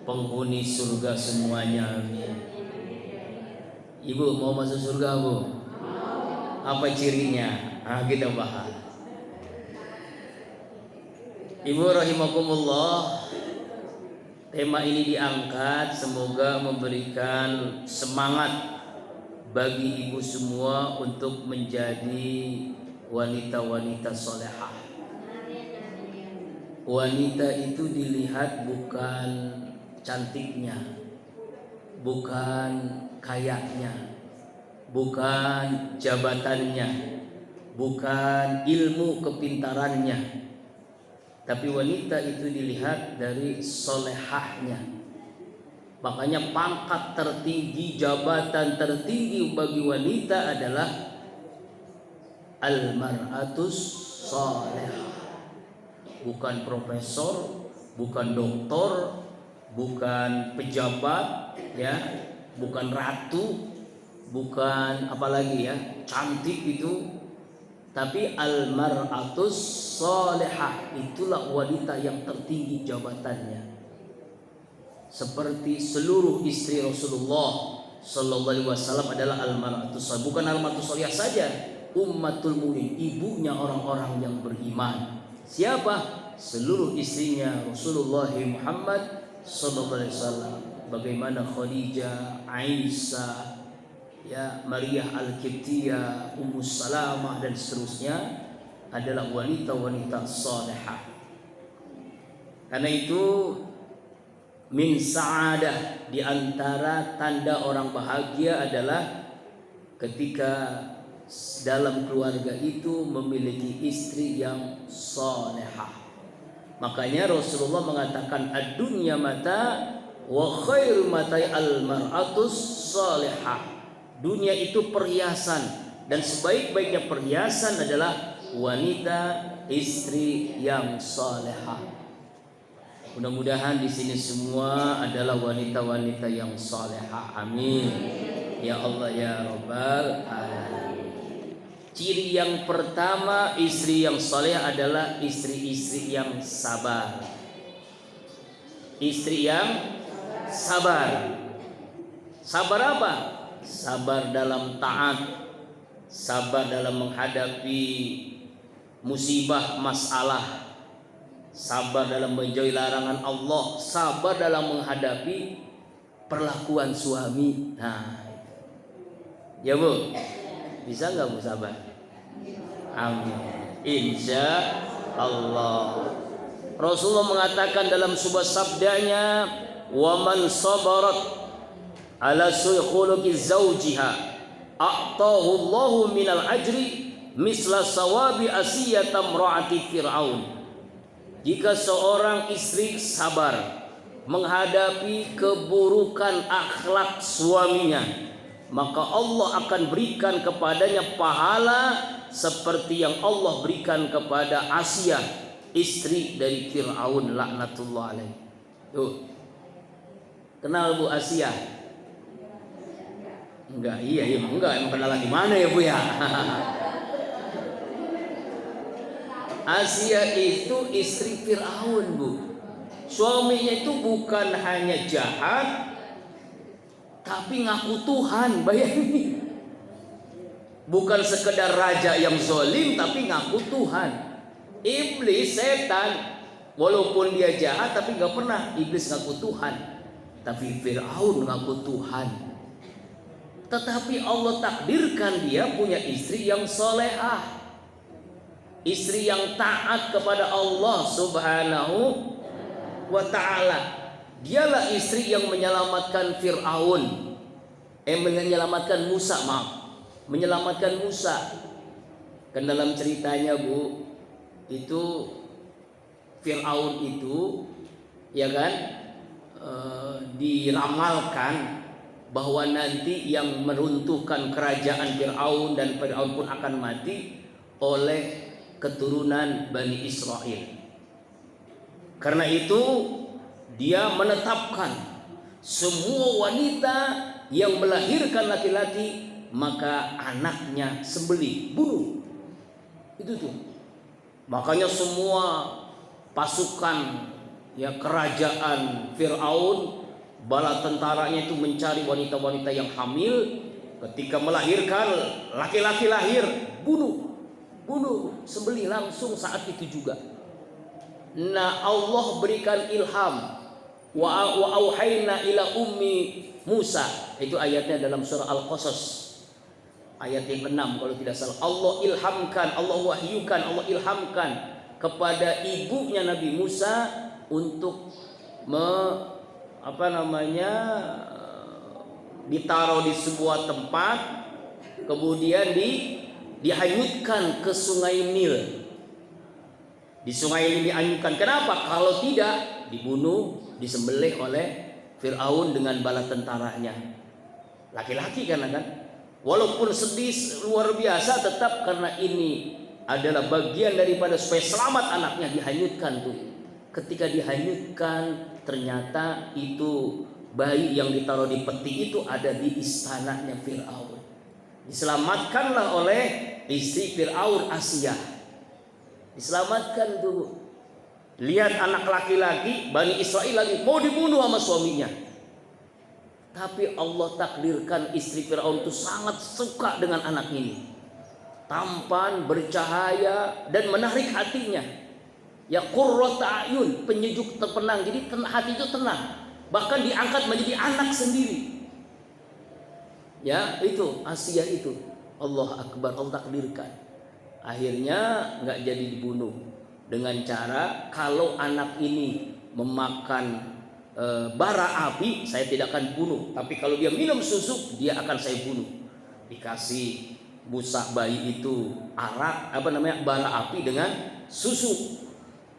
penghuni surga semuanya. Amin. Ibu mau masuk surga, Bu? Apa cirinya? Kita bahas. Ibu rahimakumullah, tema ini diangkat semoga memberikan semangat bagi ibu semua untuk menjadi wanita-wanita solehah. Wanita itu dilihat bukan cantiknya, bukan kayanya, bukan jabatannya, bukan ilmu kepintarannya, tapi wanita itu dilihat dari solehahnya. Makanya pangkat tertinggi, jabatan tertinggi bagi wanita adalah al-mar'atus solehah. Bukan profesor, bukan doktor, bukan pejabat, ya, bukan ratu, bukan apalagi ya, cantik itu, tapi al-mar'atus solehah, itulah wanita yang tertinggi jabatannya. Seperti seluruh istri Rasulullah sallallahu alaihi wasallam adalah al-mar'atus solehah. Bukan al-mar'atus solehah saja, ummatul mu'min, ibunya orang-orang yang beriman. Siapa? Seluruh istrinya Rasulullah Muhammad sallallahu alaihi wasallam. Bagaimana Khadijah, Aisyah, ya, Maria Al-Qibtiyah, Ummu Salamah dan seterusnya adalah wanita-wanita salihah. Karena itu min sa'adah, di antara tanda orang bahagia adalah ketika dalam keluarga itu memiliki istri yang salihah. Makanya Rasulullah mengatakan ad-dunya mata wa khairu matai al-mar'atus salihah. Dunia itu perhiasan, dan sebaik-baiknya perhiasan adalah wanita istri yang salihah. Mudah-mudahan di sini semua adalah wanita-wanita yang salihah. Amin. Ya Allah ya Rabbal alamin. Ciri yang pertama istri yang saleh adalah istri-istri yang sabar. Istri yang sabar. Sabar apa? Sabar dalam taat, sabar dalam menghadapi musibah, masalah, sabar dalam menjauhi larangan Allah, sabar dalam menghadapi perlakuan suami. Nah, ya Bu, bisa nggak Bu sabar? Amin. Insya Allah. Rasulullah mengatakan dalam sebuah sabdanya, wa man sabarat ala su'i khuluqi zawjiha a'tahu Allahu minal ajri misla sawabi asiyata imra'ati fir'aun. Jika seorang istri sabar menghadapi keburukan akhlak suaminya, maka Allah akan berikan kepadanya pahala seperti yang Allah berikan kepada Asiyah, istri dari Fir'aun laknatullah alaih. Tuh. Kenal Bu Asiyah? Enggak, iya enggak, emang kenalan di mana ya Bu ya? Asiyah itu istri Fir'aun Bu. Suaminya itu bukan hanya jahat, tapi ngaku Tuhan, bayangin. Bukan sekedar raja yang zalim, tapi ngaku Tuhan. Iblis, setan, walaupun dia jahat, tapi gak pernah iblis ngaku Tuhan. Tapi Fir'aun ngaku Tuhan. Tetapi Allah takdirkan dia punya istri yang solehah, istri yang taat kepada Allah subhanahu wa ta'ala. Dialah istri yang menyelamatkan Fir'aun, menyelamatkan Musa, menyelamatkan Musa. Kan dalam ceritanya Bu, itu Fir'aun itu, ya kan, diramalkan bahwa nanti yang meruntuhkan kerajaan Fir'aun dan Fir'aun pun akan mati oleh keturunan Bani Israel. Karena itu dia menetapkan semua wanita yang melahirkan laki-laki, maka anaknya sembelih, bunuh. Itu tuh. Makanya semua pasukan ya kerajaan Fir'aun, bala tentaranya itu mencari wanita-wanita yang hamil. Ketika melahirkan, laki-laki lahir, bunuh, sembelih langsung saat itu juga. Nah, Allah berikan ilham, wa auhayna ila ummi Musa, itu ayatnya dalam surah Al-Qasas ayat yang ke-6 kalau tidak salah. Allah ilhamkan, Allah wahyukan, Allah ilhamkan kepada ibunya Nabi Musa untuk ditaruh di sebuah tempat, kemudian dihanyutkan ke sungai Nil. Di sungai Nil dihanyutkan. Kenapa? Kalau tidak, dibunuh, disembelih oleh Fir'aun dengan bala tentaranya. Laki-laki kan? Walaupun sedih luar biasa, tetap karena ini adalah bagian daripada supaya selamat anaknya, dihanyutkan tuh. Ketika dihanyutkan, ternyata itu bayi yang ditaruh di peti itu ada di istananya Fir'aun. Diselamatkanlah oleh istri Fir'aun, Asia. Diselamatkan tuh. Lihat anak laki-laki Bani Israel lagi mau dibunuh sama suaminya. Tapi Allah takdirkan istri Fir'aun itu sangat suka dengan anak ini. Tampan, bercahaya, dan menarik hatinya. Ya qurrata ayun, penyejuk terpenang. Jadi hati itu tenang. Bahkan diangkat menjadi anak sendiri. Ya, itu Asia itu. Allah Akbar, Allah takdirkan. Akhirnya nggak jadi dibunuh dengan cara kalau anak ini memakan bara api, saya tidak akan bunuh. Tapi kalau dia minum susu, dia akan saya bunuh. Dikasih busak bayi itu bara api dengan susu.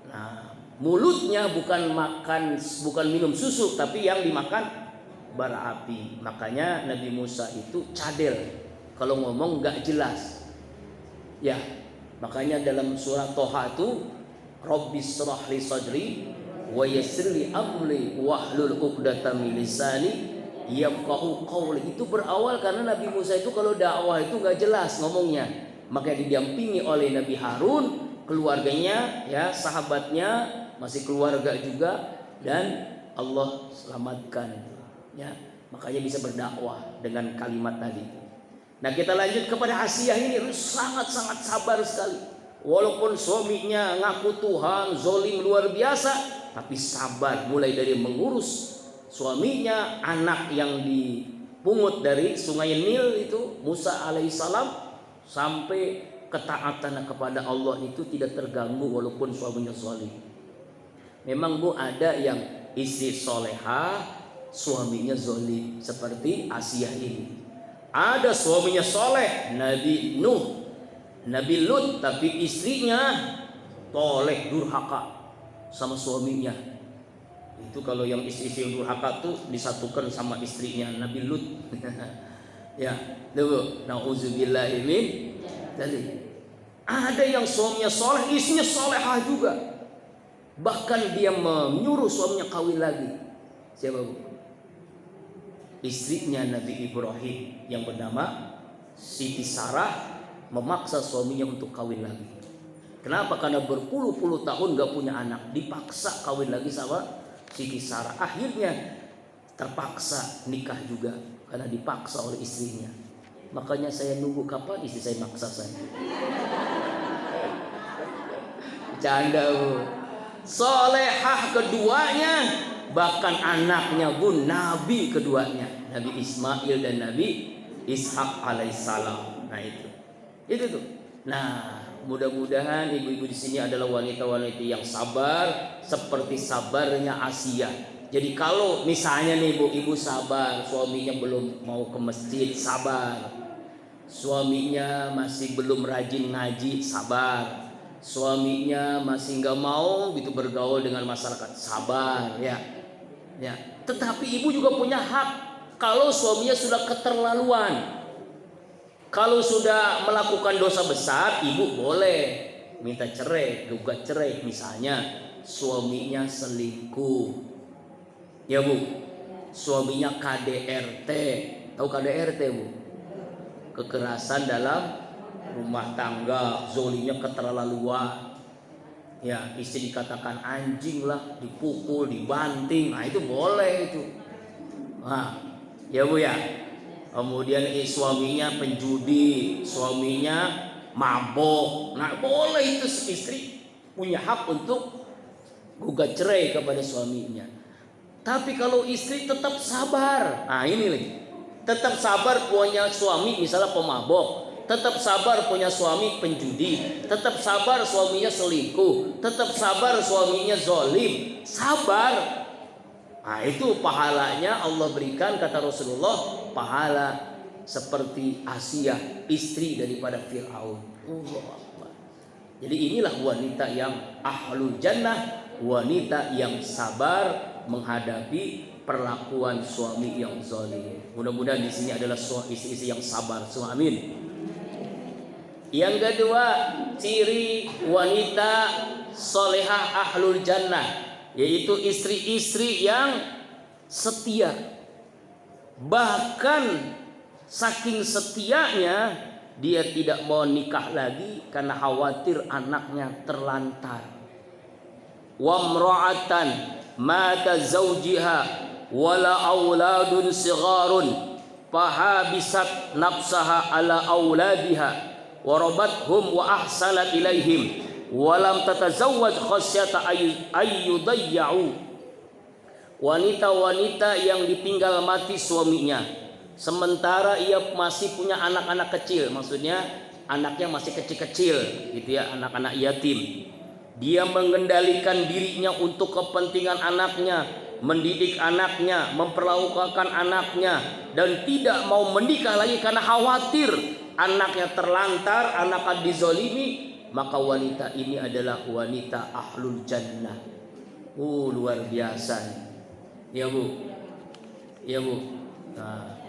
Nah, mulutnya bukan minum susu, tapi yang dimakan bara api. Makanya Nabi Musa itu cadel, kalau ngomong nggak jelas. Ya, makanya dalam surah Toha itu Rabbis shrah li sadri wa yassir li amri wahlul 'uqdatam min lisani yafqahu qawli. Itu berawal karena Nabi Musa itu kalau dakwah itu nggak jelas ngomongnya. Maka didampingi oleh Nabi Harun, keluarganya, ya sahabatnya, masih keluarga juga, dan Allah selamatkan. Ya, makanya bisa berdakwah dengan kalimat tadi. Nah, kita lanjut kepada Asia ini, sangat-sangat sabar sekali. Walaupun suaminya ngaku Tuhan, zolim luar biasa, tapi sabar. Mulai dari mengurus suaminya, anak yang dipungut dari sungai Nil itu, Musa alaihissalam, sampai ketaatan kepada Allah itu tidak terganggu walaupun suaminya zolim. Memang ada yang istri solehah, suaminya zolim, seperti Asia ini. Ada suaminya soleh, Nabi Nuh, Nabi Lut, tapi istrinya toleh, durhaka sama suaminya. Itu kalau yang istri durhaka tuh disatukan sama istrinya Nabi Lut. Ya, tuh, nauzubillahi min dzalik. Ada yang suaminya soleh, istrinya solehah juga. Bahkan dia menyuruh suaminya kawin lagi. Siapa bu? Istrinya Nabi Ibrahim yang bernama Siti Sarah memaksa suaminya untuk kawin lagi. Kenapa? Karena berpuluh-puluh tahun gak punya anak, dipaksa kawin lagi sama Siti Sarah. Akhirnya terpaksa nikah juga karena dipaksa oleh istrinya. Makanya saya nunggu kapan istri saya maksa saya. Canda bu. Solehah keduanya, bahkan anaknya pun nabi keduanya, Nabi Ismail dan Nabi Ishak alaihissalam. Nah itu tuh. Nah, mudah-mudahan ibu-ibu di sini adalah wanita-wanita yang sabar seperti sabarnya Asia. Jadi kalau misalnya nih ibu sabar, suaminya belum mau ke masjid, sabar. Suaminya masih belum rajin ngaji, sabar. Suaminya masih nggak mau gitu bergaul dengan masyarakat, sabar ya. Tetapi ibu juga punya hak kalau suaminya sudah keterlaluan. Kalau sudah melakukan dosa besar, ibu boleh minta cerai, gugat cerai. Misalnya suaminya selingkuh, ya bu, suaminya KDRT. Tahu KDRT bu? Kekerasan dalam rumah tangga, zolimnya keterlaluan. Ya, istri dikatakan anjing lah, dipukul, dibanting, nah itu boleh itu. Nah, ya Bu ya. Kemudian suaminya penjudi, suaminya mabok, nah boleh itu istri punya hak untuk gugat cerai kepada suaminya. Tapi kalau istri tetap sabar, nah ini lagi, tetap sabar punya suami misalnya pemabok, tetap sabar punya suami penjudi, tetap sabar suaminya selingkuh, tetap sabar suaminya zolim, sabar. Nah itu pahalanya Allah berikan, kata Rasulullah, pahala seperti Asia, istri daripada Fir'aun. Jadi inilah wanita yang ahlul jannah, wanita yang sabar menghadapi perlakuan suami yang zalim. Mudah-mudahan di sini adalah istri-istri yang sabar. Semua amin. Yang kedua, ciri wanita solehah ahlul jannah, yaitu istri-istri yang setia. Bahkan saking setianya dia tidak mau nikah lagi karena khawatir anaknya terlantar. Wamra'atan mata zawjiha wala auladun sigharun fahabisat nafsaha ala auladiha warabathum wa ahsanat ilaihim walam tatazawwaj khasyata ayyudayya'u. Wanita-wanita yang ditinggal mati suaminya sementara ia masih punya anak-anak kecil, maksudnya anaknya masih kecil-kecil gitu ya, anak-anak yatim. Dia mengendalikan dirinya untuk kepentingan anaknya, mendidik anaknya, memperlakukan anaknya, dan tidak mau menikah lagi karena khawatir anaknya terlantar, anaknya dizolimi. Maka wanita ini adalah wanita ahlul jannah. Luar biasa, ya Bu, ya Bu. Nah,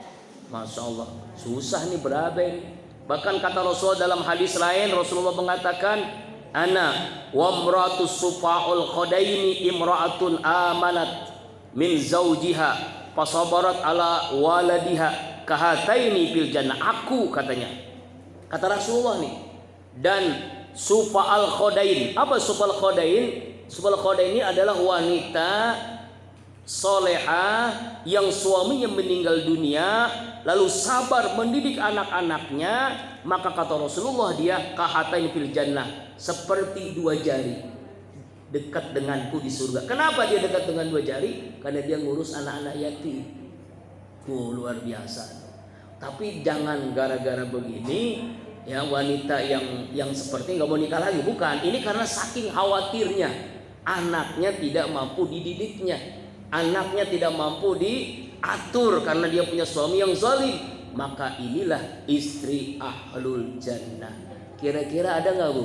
Masya Allah, susah nih berabai. Bahkan kata Rasulullah dalam hadis lain, Rasulullah mengatakan, ana wa imratus sufa'ul khadaini imra'atun amanat min zawjiha fasabarat ala waladiha kahataini fil jannah. Aku, katanya, kata Rasulullah nih. Dan sufa'al khadain, apa sufa'al khadain? Sufa'al khadain ini adalah wanita solehah yang suaminya meninggal dunia lalu sabar mendidik anak-anaknya, maka kata Rasulullah dia kahatain fil jannah, seperti dua jari dekat denganku di surga. Kenapa dia dekat dengan dua jari? Karena dia ngurus anak-anak yatim. Luar biasa. Tapi jangan gara-gara begini ya wanita yang seperti nggak mau nikah lagi, bukan. Ini karena saking khawatirnya anaknya tidak mampu dididiknya, anaknya tidak mampu diatur karena dia punya suami yang zalim. Maka inilah istri ahlul jannah. Kira-kira ada nggak Bu?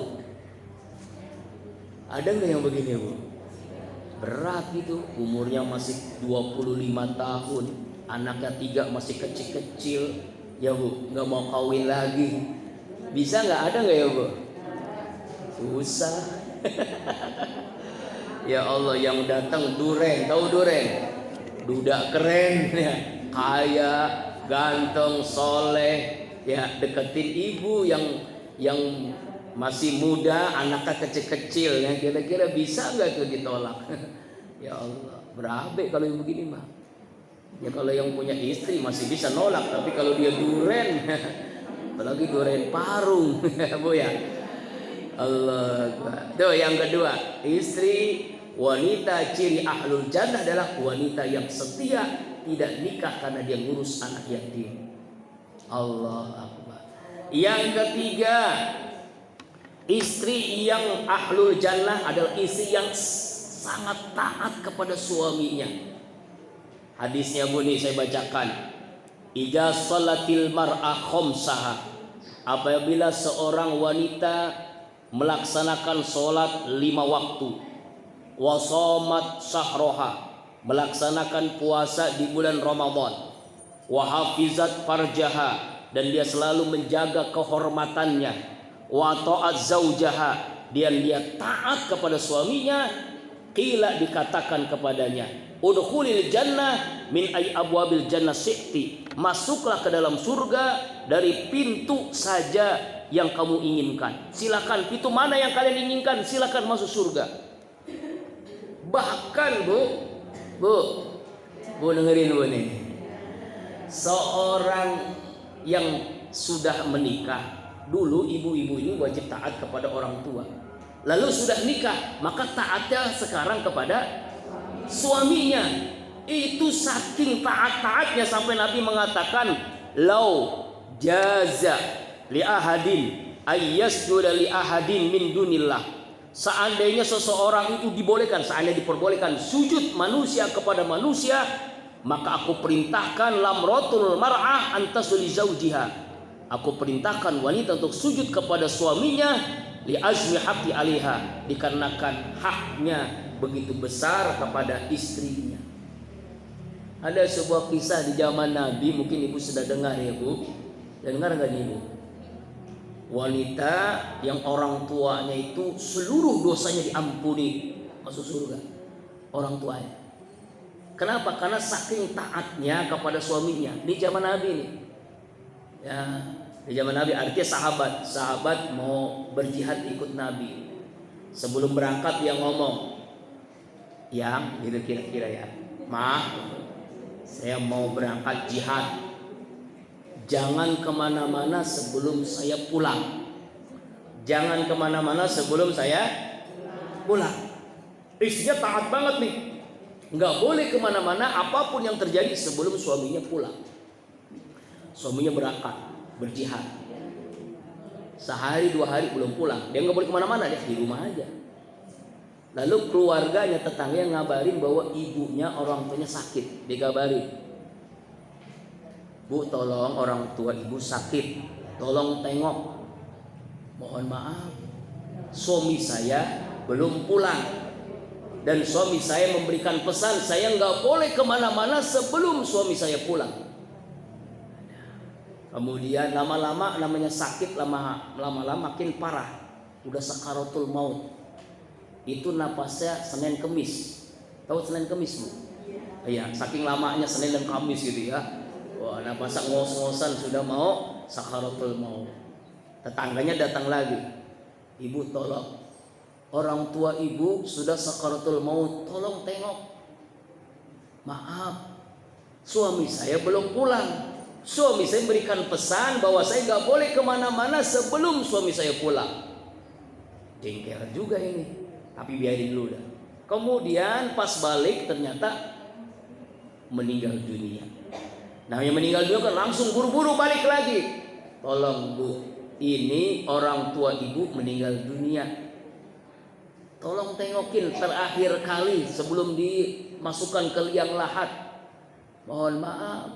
Ada nggak yang begini Bu? Berat gitu, umurnya masih 25 tahun, anaknya 3 masih kecil-kecil, ya Bu, nggak mau kawin lagi. Bisa nggak? Ada nggak ya Bu? Susah. Ya Allah, yang datang duren, tahu duren? Duda keren ya, kaya, ganteng, soleh, ya deketin ibu yang masih muda, anaknya kecil-kecil ya. Kira-kira bisa nggak tuh ditolak? Ya Allah, berabe kalau yang begini mah. Ya kalau yang punya istri masih bisa nolak, tapi kalau dia duren, apalagi duren parung, Bu ya. Allah. Tuh yang kedua, istri wanita ciri ahlul jannah adalah wanita yang setia, tidak nikah karena dia ngurus anak yatim. Allah Akbar. Yang ketiga, istri yang ahlul jannah adalah istri yang sangat taat kepada suaminya. Hadisnya Bu nih saya bacakan. Idza salatil mar'ah khamsaha, apabila seorang wanita melaksanakan sholat 5 waktu, wasomat sahroha, melaksanakan puasa di bulan Ramadan, wahafizat farjaha, dan dia selalu menjaga kehormatannya, wa ta'at zaujaha, dan dia taat kepada suaminya, qila dikatakan kepadanya, udkhulil jannah min ay abwabil jannah syi'ti, masuklah ke dalam surga dari pintu saja yang kamu inginkan. Silakan, pintu mana yang kalian inginkan, silakan masuk surga. Bahkan Bu dengerin Bu nih. Seorang yang sudah menikah, dulu ibu-ibu ini wajib taat kepada orang tua. Lalu sudah nikah, maka taatnya sekarang kepada suaminya. Itu saking taat-taatnya sampai Nabi mengatakan, lau jaza li ahadin ayyasjuda li ahadin min dunillah. Seandainya seseorang itu dibolehkan, seandainya diperbolehkan sujud manusia kepada manusia, maka aku perintahkan lamratul mar'ah antasuli zaujiha. Aku perintahkan wanita untuk sujud kepada suaminya li azmi haqqi 'alaiha, dikarenakan haknya begitu besar kepada istrinya. Ada sebuah kisah di zaman Nabi, mungkin ibu sudah dengar ya Bu. Dengar enggak nih Bu? Wanita yang orang tuanya itu seluruh dosanya diampuni, masuk surga. Orang tuanya. Kenapa? Karena saking taatnya kepada suaminya. Di zaman Nabi nih. Ya, di zaman Nabi artinya sahabat mau berjihad ikut Nabi. Sebelum berangkat dia ngomong, yang gitu kira-kira ya, maaf, saya mau berangkat jihad. Jangan kemana-mana sebelum saya pulang. Jangan kemana-mana sebelum saya pulang. Istrinya taat banget nih. Nggak boleh kemana-mana apapun yang terjadi sebelum suaminya pulang. Suaminya berangkat berjihad. Sehari 2 hari belum pulang. Dia nggak boleh kemana-mana, dia di rumah aja. Lalu keluarganya, tetangga ngabarin bahwa ibunya, orang tuanya sakit. Dikabarin, Bu, tolong orang tua ibu sakit, tolong tengok. Mohon maaf, suami saya belum pulang. Dan suami saya memberikan pesan, saya nggak boleh kemana-mana sebelum suami saya pulang. Kemudian lama-lama namanya sakit, lama-lama makin parah. Udah sakaratul maut. Itu napasnya Senin Kemis. Tahu Senin Kemis Bu? Iya, saking lamanya Senin dan Kamis gitu ya. Wah, napasnya ngos-ngosan sudah mau sakaratul maut. Tetangganya datang lagi. Ibu tolong, orang tua ibu sudah sakaratul maut, tolong tengok. Maaf, suami saya belum pulang. Suami saya berikan pesan bahwa saya nggak boleh kemana-mana sebelum suami saya pulang. Jengkel juga ini, tapi biarin dulu dah. Kemudian pas balik ternyata meninggal dunia. Nah yang meninggal dunia kan langsung buru-buru balik lagi. Tolong Bu, ini orang tua ibu meninggal dunia. Tolong tengokin terakhir kali sebelum dimasukkan ke liang lahat. Mohon maaf,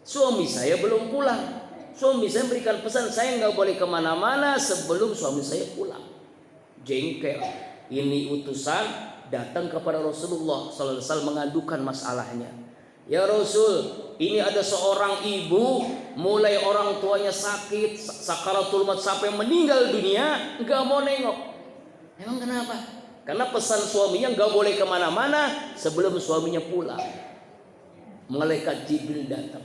suami saya belum pulang. Suami saya berikan pesan, saya nggak boleh kemana-mana sebelum suami saya pulang. Jengkel. Ini utusan datang kepada Rasulullah sallallahu alaihi wasallam mengadukan masalahnya. Ya Rasul, ini ada seorang ibu, mulai orang tuanya sakit, sakaratul maut sampai meninggal dunia, nggak mau nengok. Emang kenapa? Karena pesan suaminya nggak boleh kemana-mana sebelum suaminya pulang. Malaikat Jibril datang,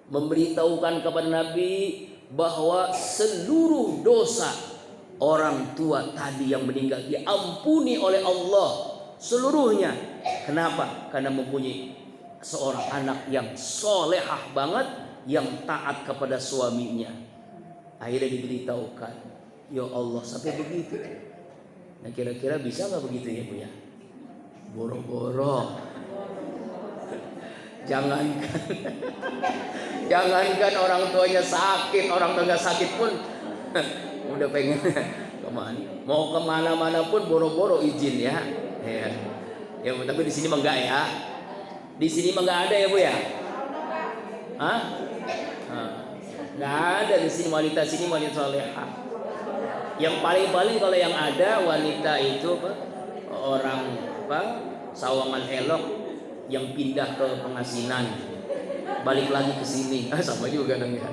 memberitahukan kepada Nabi bahwa seluruh dosa orang tua tadi yang meninggal diampuni oleh Allah seluruhnya. Kenapa? Karena mempunyai seorang anak yang solehah banget, yang taat kepada suaminya. Akhirnya diberitahukan, ya Allah, sampai begitu. Nah kira-kira bisa nggak begitu ya Bu ya? Boro-boro. Jangankan orang tuanya sakit, orang tua nggak sakit pun udah pengen kemana? Mau kemana-mana pun boro-boro izin ya. Ya, tapi di sini mah enggak ya. Di sini mah nggak ada ya Bu ya? Hah? Nggak ada di sini wanita, sini wanita solehah. Yang paling-paling kalau yang ada wanita itu orang sawangan elok yang pindah ke Pengasinan, balik lagi ke sini, sama juga dong ya.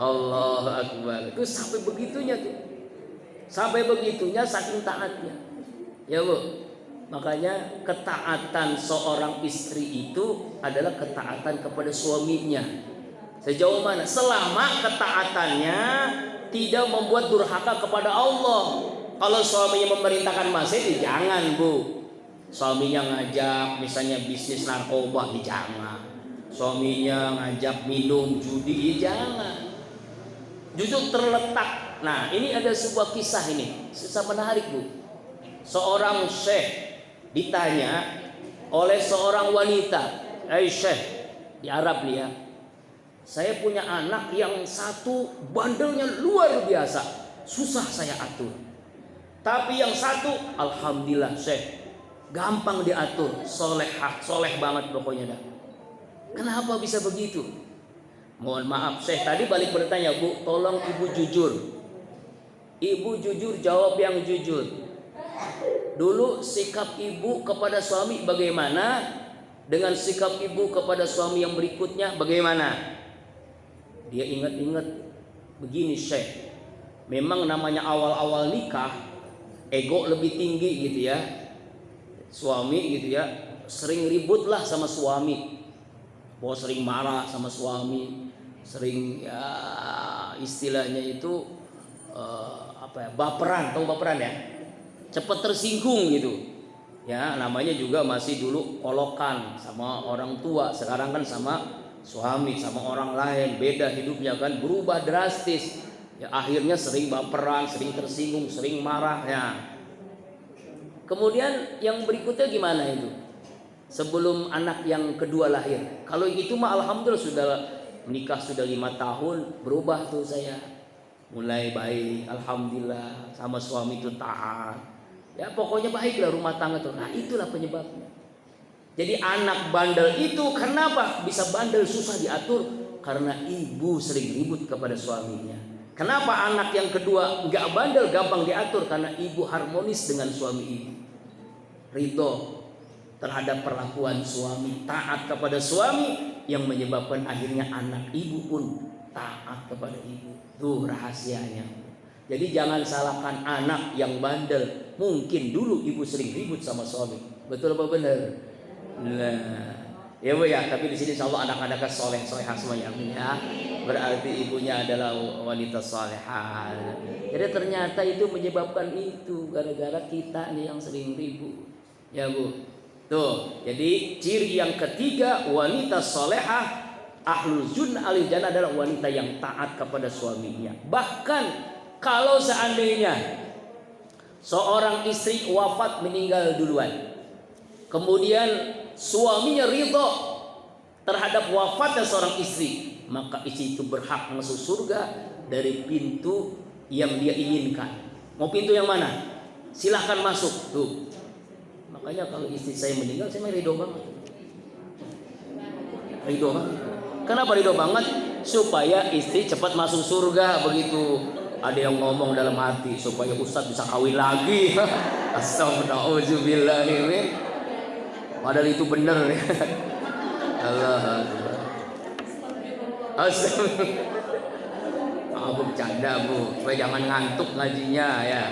Allah Akbar. Itu sampai begitunya tuh, sampai begitunya saking taatnya, ya Bu. Makanya ketaatan seorang istri itu adalah ketaatan kepada suaminya. Sejauh mana? Selama ketaatannya tidak membuat durhaka kepada Allah. Kalau suaminya memerintahkan maksiat, jangan Bu. Suaminya ngajak misalnya bisnis narkoba, jangan. Suaminya ngajak minum judi, jangan. Justru terletak. Nah, ini ada sebuah kisah ini, kisah menarik Bu. Seorang syekh ditanya oleh seorang wanita, Syekh, di Arab nih ya, saya punya anak yang satu bandelnya luar biasa, susah saya atur. Tapi yang satu, alhamdulillah Syekh, gampang diatur, soleh banget pokoknya dah. Kenapa bisa begitu? Mohon maaf Syekh, tadi balik bertanya Bu, tolong ibu jujur. Ibu jujur, jawab yang jujur. Dulu sikap ibu kepada suami bagaimana? Dengan sikap ibu kepada suami yang berikutnya bagaimana? Dia ingat-ingat, begini Syekh, memang namanya awal-awal nikah, ego lebih tinggi gitu ya. Suami gitu ya, sering ributlah sama suami. Sering marah sama suami, sering ya istilahnya itu baperan, tahu baperan ya? Cepat tersinggung gitu. Ya, namanya juga masih dulu kolokan sama orang tua, sekarang kan sama suami, sama orang lain, beda hidupnya kan, berubah drastis. Ya akhirnya sering baperan, sering tersinggung, sering marah ya. Kemudian yang berikutnya gimana itu? Sebelum anak yang kedua lahir. Kalau itu mah alhamdulillah sudah menikah sudah 5 tahun, berubah tuh saya. Mulai baik, alhamdulillah, sama suami itu taat. Ya pokoknya baiklah rumah tangga tuh. Nah itulah penyebabnya. Jadi anak bandel itu kenapa bisa bandel susah diatur? Karena ibu sering ribut kepada suaminya. Kenapa anak yang kedua nggak bandel gampang diatur? Karena ibu harmonis dengan suami ibu, ridho terhadap perlakuan suami, taat kepada suami, yang menyebabkan akhirnya anak ibu pun taat kepada ibu. Tuh rahasianya. Jadi jangan salahkan anak yang bandel. Mungkin dulu ibu sering ribut sama suami. Betul apa benar? Nah, ya Bu ya. Tapi di sini insyaallah anak-anaknya soleh-solehah semuanya. Ya. Berarti ibunya adalah wanita solehah. Jadi ternyata itu menyebabkan itu gara-gara kita nih yang sering ribut. Ya Bu. Tuh. Jadi ciri yang ketiga wanita solehah ahlul jannah adalah wanita yang taat kepada suaminya. Bahkan kalau seandainya seorang istri wafat meninggal duluan, kemudian suaminya ridho terhadap wafatnya seorang istri, maka istri itu berhak masuk surga dari pintu yang dia inginkan. Mau pintu yang mana? Silahkan masuk. Tuh. Makanya kalau istri saya meninggal, saya ridho banget. Ridho banget. Kenapa ridho banget? Supaya istri cepat masuk surga begitu. Ada yang ngomong dalam hati supaya Ustadz bisa kawin lagi. Astagfirullah. Padahal itu benar. Allah Akbar. Astagfirullah. Bu bercanda Bu, supaya jangan ngantuk ngajinya ya.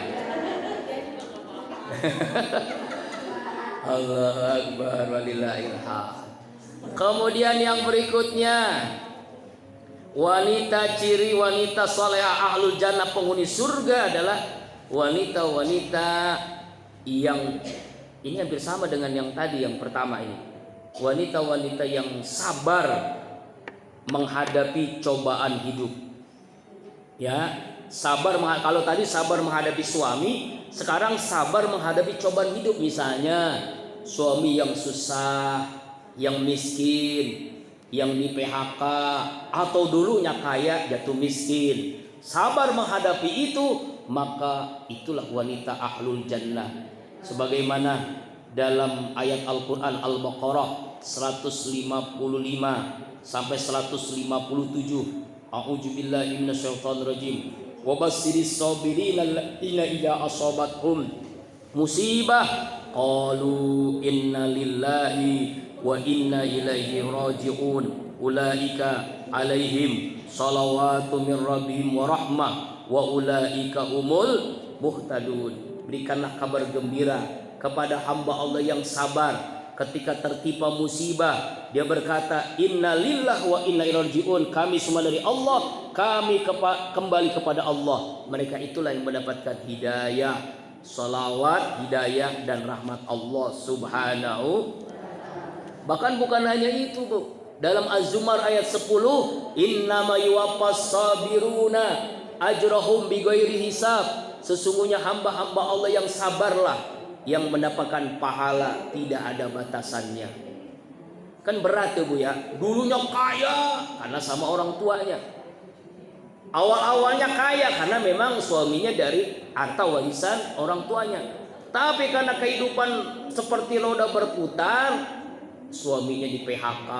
Allah Akbar walillahil hamd. Kemudian yang berikutnya, wanita ciri wanita salehah ahlul jannah penghuni surga adalah wanita-wanita yang ini hampir sama dengan yang tadi yang pertama ini. Wanita-wanita yang sabar menghadapi cobaan hidup. Ya, sabar kalau tadi sabar menghadapi suami, sekarang sabar menghadapi cobaan hidup, misalnya suami yang susah, yang miskin, yang di PHK, atau dulunya kaya jatuh miskin. Sabar menghadapi itu, maka itulah wanita ahlul jannah. Sebagaimana dalam ayat Al-Quran Al-Baqarah 155 sampai 157. A'udzubillahi minasyaitonirrajim. Wa bassiris sabirin alladziina idza asabathum musibah qalu inna lillahi wa inna ilaihi raji'un ulaika alaihim salawatu min rabbihim wa rahmah wa ulaika humul muhtadun. Berikanlah kabar gembira kepada hamba Allah yang sabar ketika tertimpa musibah dia berkata inna lillahi wa inna ilaihi rajiun, kami semua dari Allah, kami kembali kepada Allah. Mereka itulah yang mendapatkan hidayah, salawat, hidayah dan rahmat Allah subhanahu. Bahkan bukan hanya itu Bu, dalam Az-Zumar ayat 10, innama yuwaffas sabiruna ajrahum bighairi hisab, sesungguhnya hamba-hamba Allah yang sabarlah yang mendapatkan pahala tidak ada batasannya. Kan berat tuh Bu ya, dulunya kaya karena sama orang tuanya, awal-awalnya kaya karena memang suaminya dari harta warisan orang tuanya, tapi karena kehidupan seperti roda berputar, suaminya di PHK,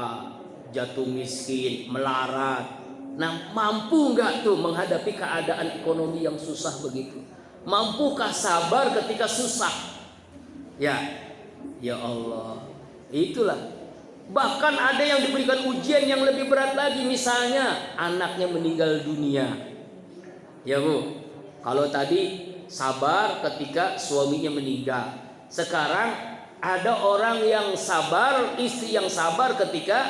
jatuh miskin, melarat. Nah, mampu nggak tuh menghadapi keadaan ekonomi yang susah begitu? Mampukah sabar ketika susah? Ya Allah, itulah. Bahkan ada yang diberikan ujian yang lebih berat lagi, misalnya anaknya meninggal dunia. Ya Bu, kalau tadi sabar ketika suaminya meninggal, sekarang ada orang yang sabar, istri yang sabar ketika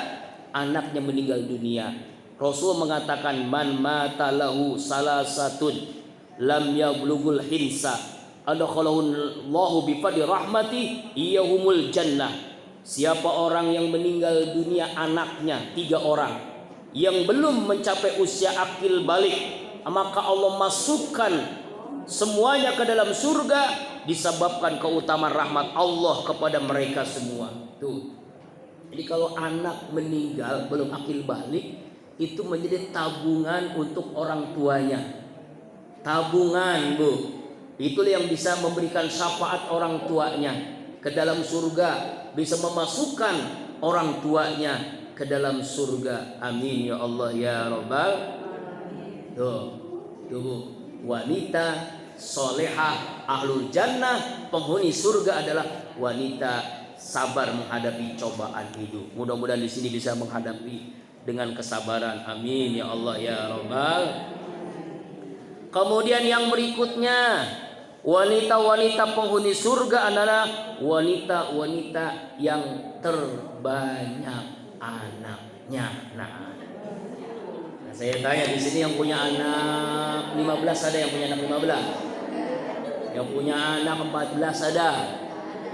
anaknya meninggal dunia. Rasul mengatakan man mata lahu salasatun lam yablughul hinsa adkhalahu Allahu bi fadli rahmati iyahumul jannah. Siapa orang yang meninggal dunia anaknya 3 orang yang belum mencapai usia akil balik, maka Allah masukkan semuanya ke dalam surga disebabkan keutamaan rahmat Allah kepada mereka semua. Tuh. Jadi kalau anak meninggal belum akil balik, itu menjadi tabungan untuk orang tuanya. Tabungan Bu, itulah yang bisa memberikan syafaat orang tuanya ke dalam surga, bisa memasukkan orang tuanya ke dalam surga. Amin ya Allah ya Rabbal. Tuh Bu, wanita solehah ahlul jannah, penghuni surga adalah wanita sabar menghadapi cobaan hidup. Mudah-mudahan di sini bisa menghadapi dengan kesabaran. Amin ya Allah ya Rabbal. Kemudian yang berikutnya, wanita-wanita penghuni surga adalah wanita-wanita yang terbanyak anaknya. Nah, saya tanya di sini yang punya anak 15 ada, yang punya anak 15, yang punya anak 14 ada,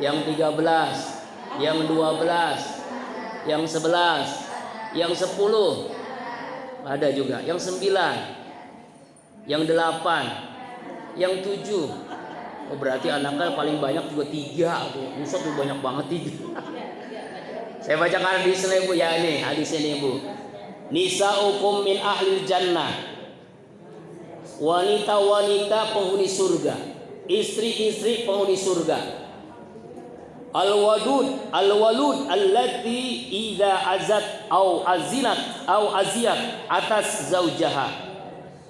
yang 13, yang 12, yang 11, yang 10 ada juga, yang 9, yang 8, yang 7. Oh berarti anaknya paling banyak juga 3. Ustaz tuh banyak banget 3. Saya bacakan hadis ini Bu ya, ini hadis ini Bu. Nisa'ukum min ahlil jannah, wanita-wanita penghuni surga, istri-istri penghuni surga. Al-wadud allati idza azat au azinat au aziyat atas zaujaha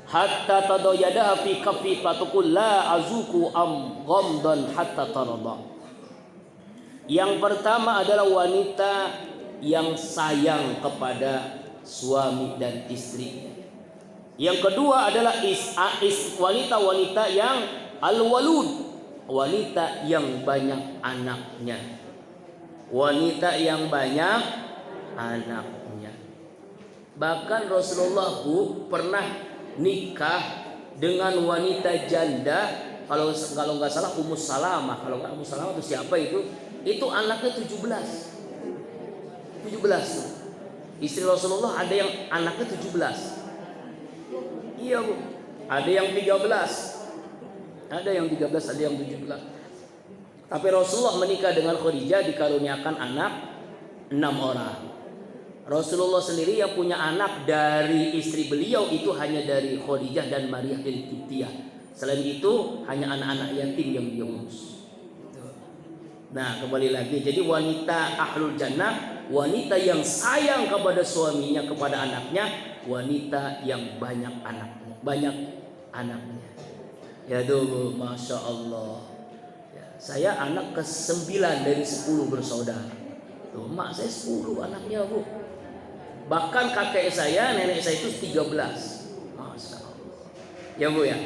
hatta tadayadaha fi kaffi fatukul la azuku am ghamdan hatta tarada. Yang pertama adalah wanita yang sayang kepada suami dan istri. Yang kedua adalah wanita-wanita yang al-walud, wanita yang banyak anaknya. Wanita yang banyak anaknya. Bahkan Rasulullah Bu pernah nikah dengan wanita janda. Kalau nggak salah Ummu Salamah, kalau nggak Ummu Salamah itu siapa itu? Itu anaknya 17. Istri Rasulullah ada yang anaknya 17. Iya Bu, ada yang 13, ada yang 13, ada yang 17. Tapi Rasulullah menikah dengan Khadijah dikaruniakan anak 6 orang. Rasulullah sendiri yang punya anak dari istri beliau itu hanya dari Khadijah dan Maria Qibtiyah. Selain itu hanya anak-anak yatim yang dia urus. Nah kembali lagi, jadi wanita ahlul jannah, wanita yang sayang kepada suaminya, kepada anaknya, wanita yang banyak anaknya. Ya tuh, masya Allah. Ya, saya anak ke-9 dari 10 bersaudara. Tuh, mak saya 10 anaknya Bu. Bahkan kakek saya, nenek saya itu 13. Masya Allah. Ya Bu ya.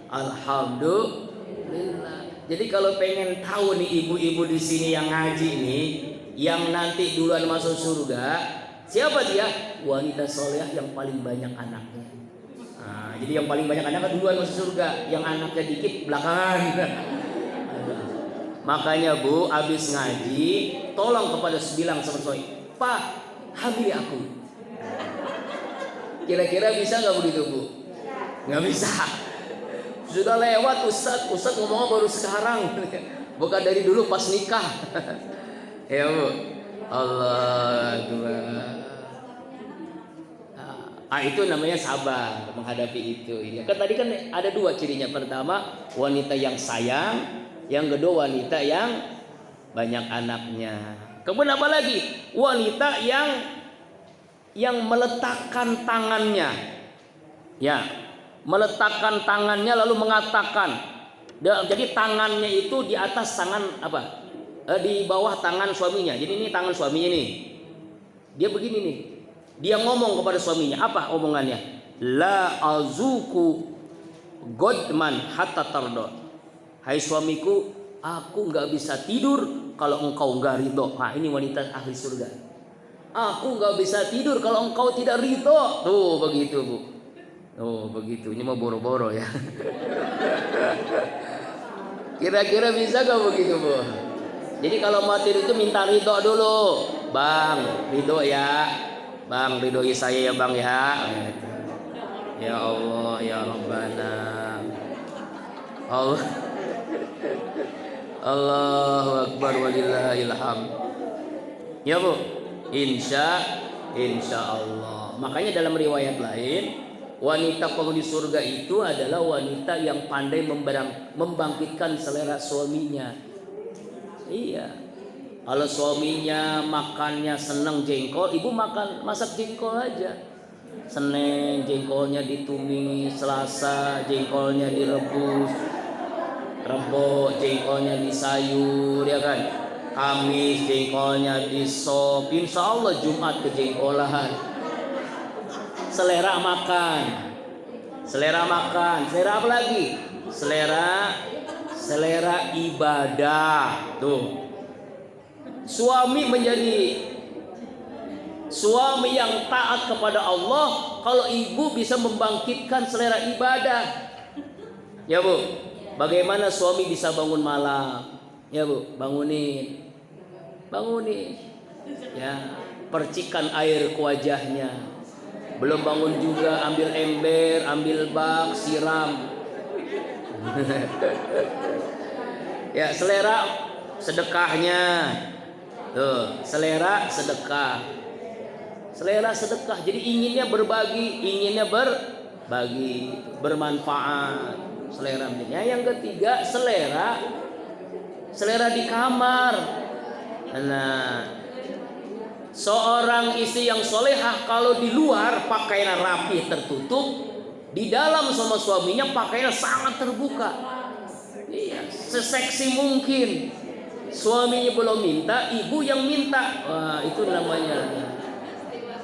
Alhamdulillah. Jadi kalau pengen tahu nih ibu-ibu di sini yang ngaji nih, yang nanti duluan masuk surga. Siapa dia? Wanita solehah yang paling banyak anaknya. Nah, jadi yang paling banyak anaknya duluan masuk surga, yang anaknya dikit belakangan. Makanya Bu, habis ngaji, tolong kepada bilang sama suami, Pak, hamili aku. Kira-kira bisa nggak begitu Bu? Nggak bisa. Sudah lewat Ustadz ngomongnya baru sekarang, bukan dari dulu pas nikah. Ya Bu, Allah Akbar. Itu namanya sabar menghadapi itu. Kan tadi kan ada dua cirinya. Pertama, wanita yang sayang. Yang kedua, wanita yang banyak anaknya. Kemudian apa lagi? Wanita yang meletakkan tangannya. Ya, meletakkan tangannya lalu mengatakan. Jadi tangannya itu di atas tangan apa? Di bawah tangan suaminya. Jadi ini tangan suaminya nih. Dia begini nih. Dia ngomong kepada suaminya, apa omongannya? La azuku godman hatta tardo. Hai suamiku, aku nggak bisa tidur kalau engkau nggak ridho. Nah, ini wanita ahli surga. Aku nggak bisa tidur kalau engkau tidak ridho. Tuh begitu Bu. Oh begitu. Ini mau boro-boro ya. Kira-kira bisa gak begitu Bu? Jadi kalau mau tidur itu minta ridho dulu. Bang, ridho ya. Bang, ridhoi saya ya Bang ya. Ya Allah, ya Rabbana. Allah. Allahu Akbar walillahil hamd. Ya Bu, insya Allah. Makanya dalam riwayat lain, wanita penghuni surga itu adalah wanita yang pandai membangkitkan selera suaminya. Iya. Kalau suaminya makannya seneng jengkol, ibu masak jengkol aja. Senin jengkolnya ditumis, Selasa jengkolnya direbus, Rebo jengkolnya disayur, ya kan? Kamis jengkolnya disop. Insya Allah Jumat kejengkolan. Selera makan. Selera apa lagi? Selera ibadah. Tuh. Suami menjadi suami yang taat kepada Allah kalau ibu bisa membangkitkan selera ibadah. Ya Bu, bagaimana suami bisa bangun malam? Ya Bu, bangunin. Ya, percikan air ke wajahnya. Belum bangun juga ambil ember, ambil bak, siram. Ya, selera sedekahnya. Tuh, selera sedekah. Jadi inginnya berbagi, bermanfaat. Seleranya. Yang ketiga, selera di kamar. Nah, seorang istri yang solehah kalau di luar pakaian rapi tertutup, di dalam sama suaminya pakaian sangat terbuka. Iya, seseksi mungkin. Suaminya belum minta, ibu yang minta. Wah, itu namanya.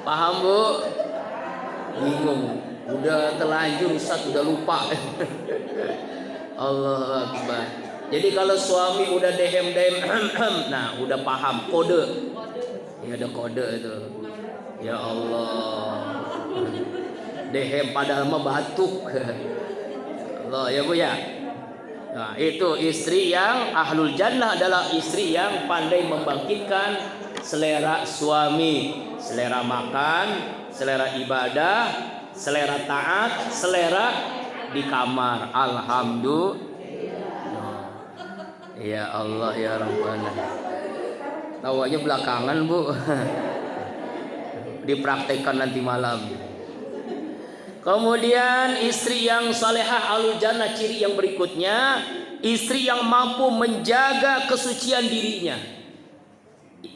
Paham Bu? Bingung. Udah terlanjur Ustaz, udah lupa. Allah Akbar. Jadi kalau suami udah dehem, nah udah paham kode. Ya ada kode itu. Ya Allah. Dehem padahal mah batuk. Allah ya Bu ya. Nah, itu istri yang ahlul jannah adalah istri yang pandai membangkitkan selera suami, selera makan, selera ibadah, selera taat, selera di kamar. Alhamdulillah. Ya Allah ya Rabbana. Tahu aja belakangan Bu. Dipraktekkan nanti malam. Kemudian istri yang salehah ahlul jannah, ciri yang berikutnya, istri yang mampu menjaga kesucian dirinya.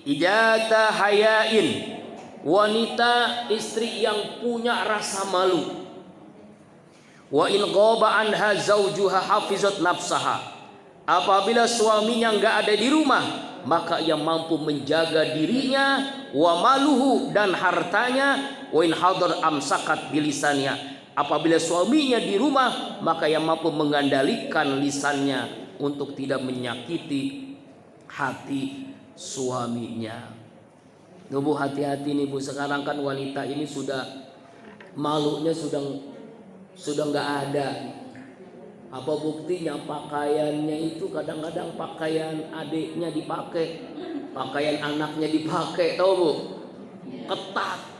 Ijata hayain, wanita istri yang punya rasa malu. Wa in ghaba anha zaujuha hafizat nafsaha. Apabila suaminya enggak ada di rumah, maka ia mampu menjaga dirinya, wa maluhu dan hartanya, wa in hadar amsakat bilisannya. Apabila suaminya di rumah, maka ia mampu mengendalikan lisannya untuk tidak menyakiti hati suaminya. Bu, hati-hati nih Bu, sekarang kan wanita ini sudah malunya sudah nggak ada. Apa buktinya? Pakaiannya itu kadang-kadang pakaian adiknya dipakai, pakaian anaknya dipakai, tahu Bu? Ketat.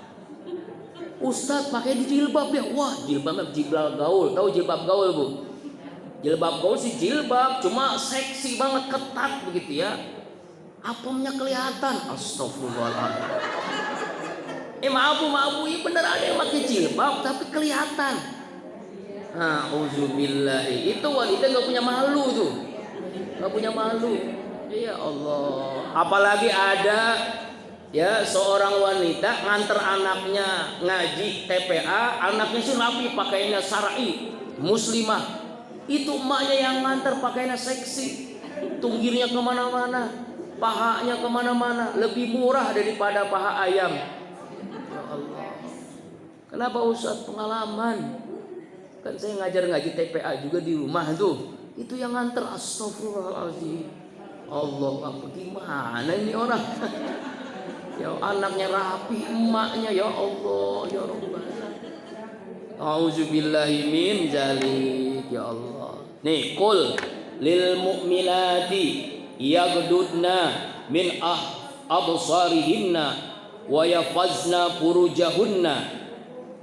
Ustadz pakai jilbab ya, wah jilbab gaul, tahu jilbab gaul Bu? Jilbab gaul sih jilbab, cuma seksi banget, ketat begitu ya. Apemnya kelihatan, astagfirullahaladzim. Maaf Bu, ini bener ada yang pakai jilbab tapi kelihatan. Auzubillahi, itu wanita nggak punya malu tuh, nggak punya malu. Ya Allah, apalagi ada ya seorang wanita nganter anaknya ngaji TPA, anaknya sih rapi pakaiannya syar'i, muslimah. Itu emaknya yang nganter pakaiannya seksi, tunggirnya kemana-mana, pahanya kemana-mana, lebih murah daripada paha ayam. Ya Allah, kenapa Ustaz? Pengalaman. Kan saya ngaji TPA juga di rumah tuh. Itu yang nganter, astagfirullahaladzim. Allah, apa gimana ini orang? Ya anaknya rapi, emaknya ya Allah, ya Rabbana. Auzubillahi min zalik, ya Allah. Nih, qul lil mu'minati yaghdudna min absarihinna wa yafazna furujahunna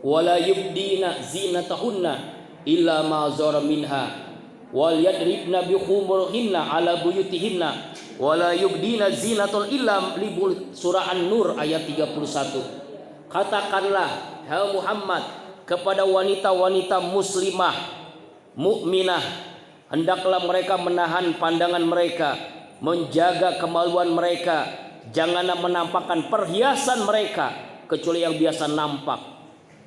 wa la yubdina zinatahunna illa ma zara minha wal yadribna bi khumurihinna ala buyutihinna wa la yubdina zinatul illa libul. Surah An-Nur ayat 31. Katakanlah hai Muhammad kepada wanita-wanita muslimah mukminah, hendaklah mereka menahan pandangan mereka, menjaga kemaluan mereka, janganlah menampakkan perhiasan mereka kecuali yang biasa nampak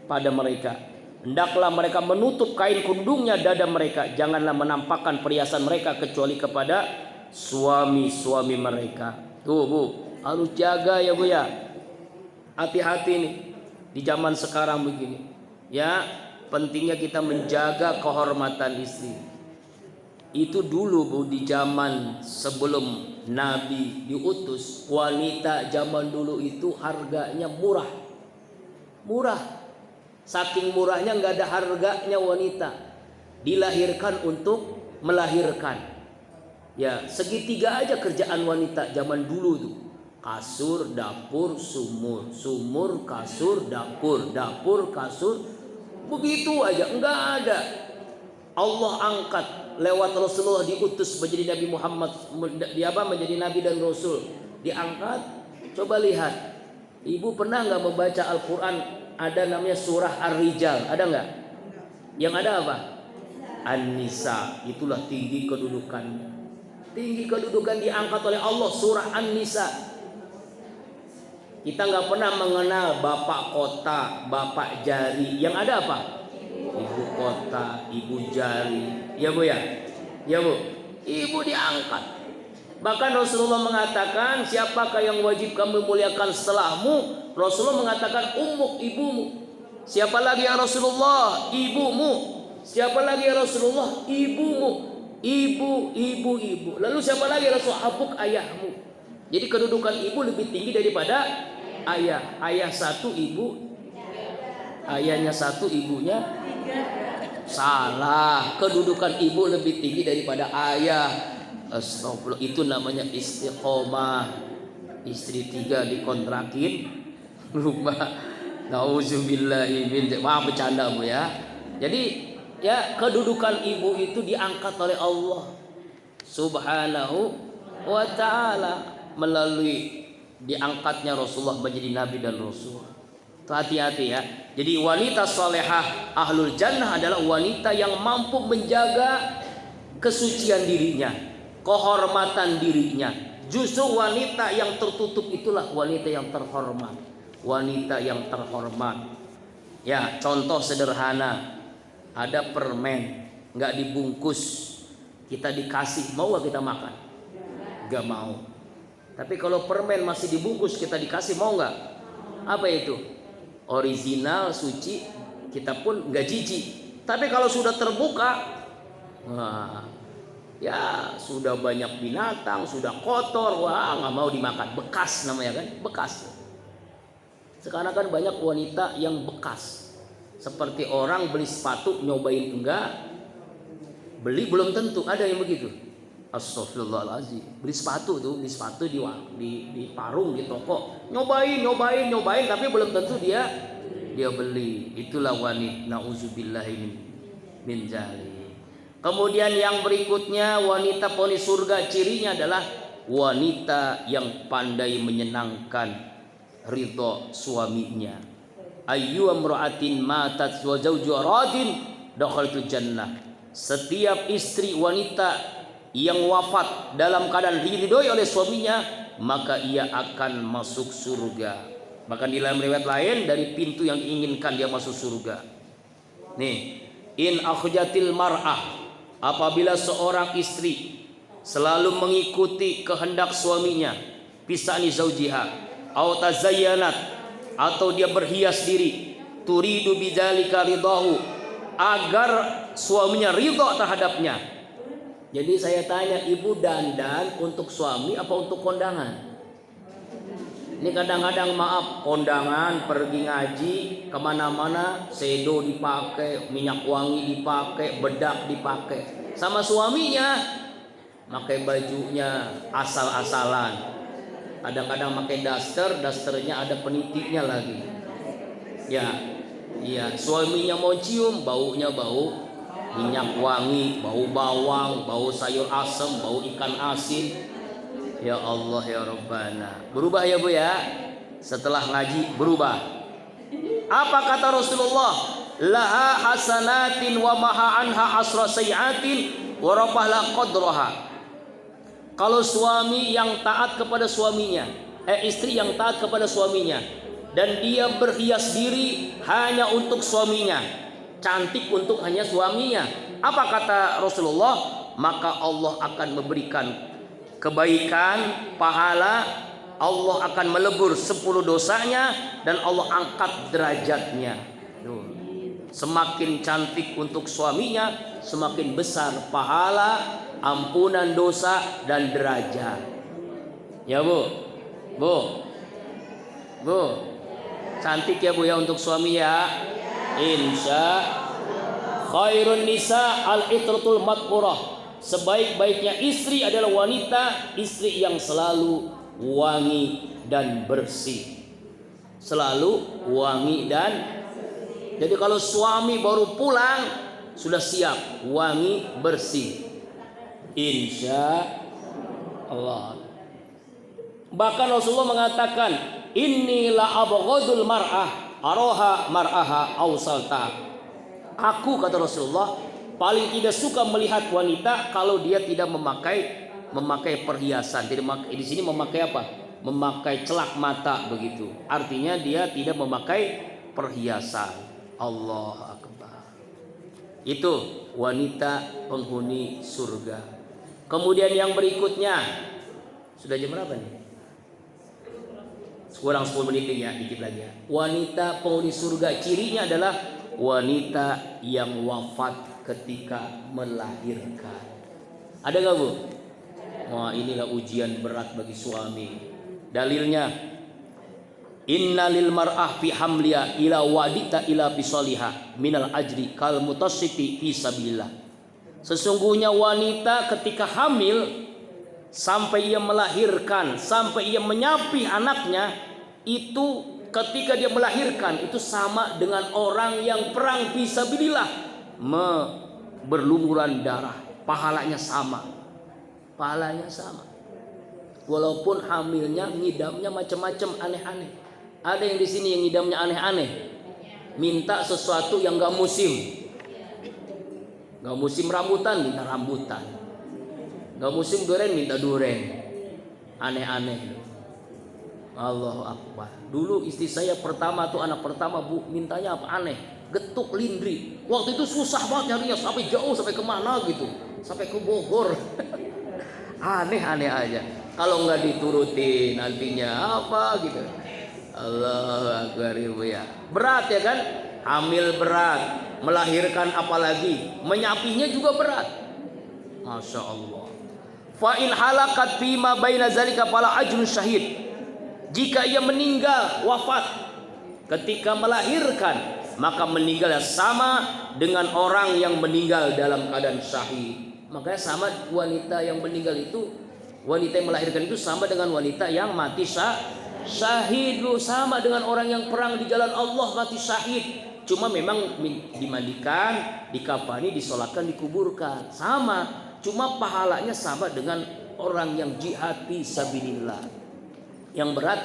pada mereka. Hendaklah mereka menutup kain kudungnya dada mereka, janganlah menampakkan perhiasan mereka kecuali kepada suami-suami mereka. Tuh Bu, harus jaga ya Bu ya. Hati-hati nih di zaman sekarang begini. Ya, pentingnya kita menjaga kehormatan istri. Itu dulu Bu, di zaman sebelum Nabi diutus, wanita zaman dulu itu harganya murah. Murah. Saking murahnya nggak ada harganya wanita. Dilahirkan untuk melahirkan. Ya, segitiga aja kerjaan wanita zaman dulu tuh. Kasur, dapur, sumur, sumur, kasur, dapur, dapur, kasur. Begitu aja, enggak ada. Allah angkat lewat Rasulullah, diutus menjadi Nabi Muhammad, menjadi Nabi dan Rasul. Diangkat. Coba lihat, Ibu pernah nggak membaca Al-Quran? Ada namanya surah Ar-Rijal, ada nggak? Yang ada apa? An-Nisa, itulah tinggi kedudukannya. Tinggi kedudukan diangkat oleh Allah, surah An-Nisa. Kita nggak pernah mengenal bapak kota, bapak jari. Yang ada apa? Ibu kota, ibu jari. Ya Bu ya? Ya Bu? Ibu diangkat. Bahkan Rasulullah mengatakan, siapakah yang wajib kamu muliakan setelahmu? Rasulullah mengatakan ummuk, ibumu. Siapa lagi ya Rasulullah? Ibumu. Siapa lagi ya Rasulullah? Ibumu. Ibu. Lalu siapa lagi ya Rasulullah? Abuk, ayahmu. Jadi kedudukan ibu lebih tinggi daripada ayah. Ayah satu, ibu. Ayahnya satu, ibunya. Salah. Kedudukan ibu lebih tinggi daripada ayah. Astagfirullah, itu namanya istiqomah. Istri 3 dikontrakin rumah. Nauzubillahi min, maaf bercanda Bu ya. Jadi ya, kedudukan ibu itu diangkat oleh Allah Subhanahu wa ta'ala melalui diangkatnya Rasulullah menjadi Nabi dan Rasul. Hati-hati ya. Jadi wanita salehah ahlul jannah adalah wanita yang mampu menjaga kesucian dirinya, kehormatan dirinya. Justru wanita yang tertutup itulah wanita yang terhormat. Wanita yang terhormat. Ya, contoh sederhana. Ada permen nggak dibungkus, kita dikasih, mau gak kita makan? Gak mau. Tapi kalau permen masih dibungkus kita dikasih, mau nggak? Apa itu? Original, suci, kita pun nggak jijik. Tapi kalau sudah terbuka, wah, Ya sudah banyak binatang, sudah kotor, wah nggak mau dimakan, bekas namanya kan, bekas. Sekarang kan banyak wanita yang bekas, seperti orang beli sepatu nyobain enggak, beli belum tentu, ada yang begitu. Astagfirullahaladzim, beli sepatu di parung di toko, nyobain, tapi belum tentu dia beli. Itulah wanita, nauzubillahi min dzalik. Kemudian yang berikutnya, wanita penghuni surga cirinya adalah wanita yang pandai menyenangkan ridho suaminya. Ayyu amra'atin matat wa zawjuha radin dakhaltul jannah. Setiap istri wanita yang wafat dalam keadaan diridhoi oleh suaminya, maka ia akan masuk surga. Bahkan di dalam riwayat lain, dari pintu yang diinginkan dia masuk surga. Nih, in akhjatil mar'ah, apabila seorang istri selalu mengikuti kehendak suaminya, pisani zaujiha, au tazayyanat, atau dia berhias diri, turidu bidzalika ridahu, agar suaminya ridha terhadapnya. Jadi saya tanya, ibu dandan untuk suami apa untuk kondangan? Ini kadang-kadang maaf, kondangan, pergi ngaji, kemana-mana, sedo dipakai, minyak wangi dipakai, bedak dipakai. Sama suaminya, pakai bajunya asal-asalan. Kadang-kadang pakai dasternya ada penitiknya lagi. Ya, suaminya mau cium, baunya bau minyak wangi, bau bawang, bau sayur asem, bau ikan asin. Ya Allah ya Rabbana. Berubah ya Bu ya. Setelah ngaji berubah. Apa kata Rasulullah? Laha hasanatin wa maha anha asra sayiatin wa rafa'la qadraha. Kalau suami yang taat kepada suaminya, istri yang taat kepada suaminya, dan dia berhias diri hanya untuk suaminya, cantik untuk hanya suaminya, apa kata Rasulullah? Maka Allah akan memberikan kebaikan, pahala, Allah akan melebur 10 dosanya, dan Allah angkat derajatnya. Semakin cantik untuk suaminya, semakin besar pahala, ampunan dosa, dan derajat. Ya Bu, cantik ya Bu ya untuk suami ya. Insya khairun nisa al-itratul madqurah. Sebaik-baiknya istri adalah wanita, istri yang selalu wangi dan bersih. Selalu wangi dan, jadi kalau suami baru pulang sudah siap wangi bersih, insya Allah. Bahkan Rasulullah mengatakan, inilah abghadul mar'ah aroha mar'aha awsalta. Aku, kata Rasulullah, paling tidak suka melihat wanita kalau dia tidak memakai perhiasan. Di sini memakai apa? Memakai celak mata begitu. Artinya dia tidak memakai perhiasan. Allah Akbar. Itu wanita penghuni surga. Kemudian yang berikutnya, sudah jam berapa nih? Kurang 10 menit ya, dikit lagi ya. Wanita penghuni surga cirinya adalah wanita yang wafat ketika melahirkan. Ada gak Bu? Wah, inilah ujian berat bagi suami. Dalilnya, inna lil mar'ah fi hamliya ila wadita ila bisaliha minal ajri kal mutassifi fi sabilillah. Sesungguhnya wanita ketika hamil sampai ia melahirkan, sampai ia menyapi anaknya, itu ketika dia melahirkan itu sama dengan orang yang perang fi sabilillah, berlumuran darah, pahalanya sama. Walaupun hamilnya ngidamnya macam-macam aneh-aneh. Ada yang di sini yang ngidamnya aneh-aneh, minta sesuatu yang gak musim. Gak musim rambutan minta rambutan, gak musim duren minta duren. Aneh-aneh. Allahu Akbar. Dulu istri saya pertama tuh, anak pertama Bu, mintanya apa aneh, getuk lindri. Waktu itu susah banget nyarinya, sampai jauh, sampai kemana gitu, sampai ke Bogor. Aneh-aneh aja. Kalau nggak dituruti nantinya apa gitu. Allahu Akbar Ibu ya. Berat ya kan? Hamil berat, melahirkan apalagi, menyapinya juga berat. Masya Allah. Fa in halakat bima baina zalika fala ajrun syahid. Jika ia meninggal wafat ketika melahirkan, maka meninggalnya sama dengan orang yang meninggal dalam keadaan syahid. Makanya sama wanita yang meninggal itu, wanita yang melahirkan itu sama dengan wanita yang mati syahid. Sama dengan orang yang perang di jalan Allah mati syahid. Cuma memang dimandikan, dikafani, disolatkan, dikuburkan. Sama. Cuma pahalanya sama dengan orang yang jihad fi sabilillah. Yang berat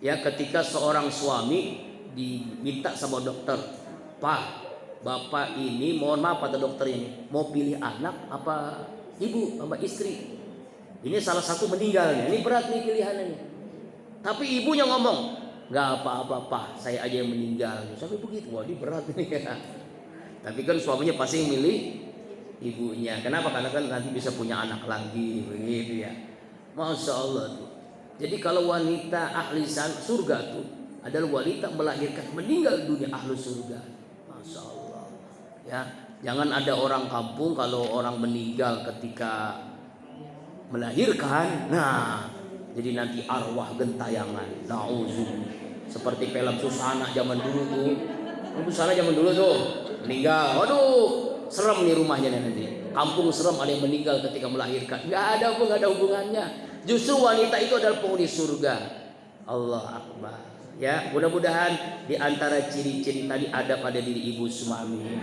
ya ketika seorang suami diminta sama dokter, "Pak, Bapak ini mohon maaf kata dokter ini, mau pilih anak apa ibu apa istri? Ini salah satu meninggalnya. Ini berat nih pilihannya nih." Tapi ibunya ngomong, "Nggak apa-apa Pak, saya aja yang meninggal." Sampai begitu, wah ini berat nih ya. Tapi kan suaminya pasti yang milih ibunya. Kenapa? Karena kan nanti bisa punya anak lagi begitu ya. Masya Allah tuh. Jadi kalau wanita ahli surga tuh adalah wanita melahirkan meninggal dunia ahli surga. Masya Allah. Ya, jangan ada orang kampung kalau orang meninggal ketika melahirkan. Nah, jadi nanti arwah gentayangan. Nauzubillah. Seperti film Susana zaman dulu tuh. Susana zaman dulu tuh meninggal. Waduh. Serem nih rumahnya nanti. Kampung serem ada yang meninggal ketika melahirkan. Gak ada hubungannya. Justru wanita itu adalah penghuni surga. Allah Akbar. Ya, mudah-mudahan di antara ciri-ciri tadi ada pada diri ibu semua. Amin.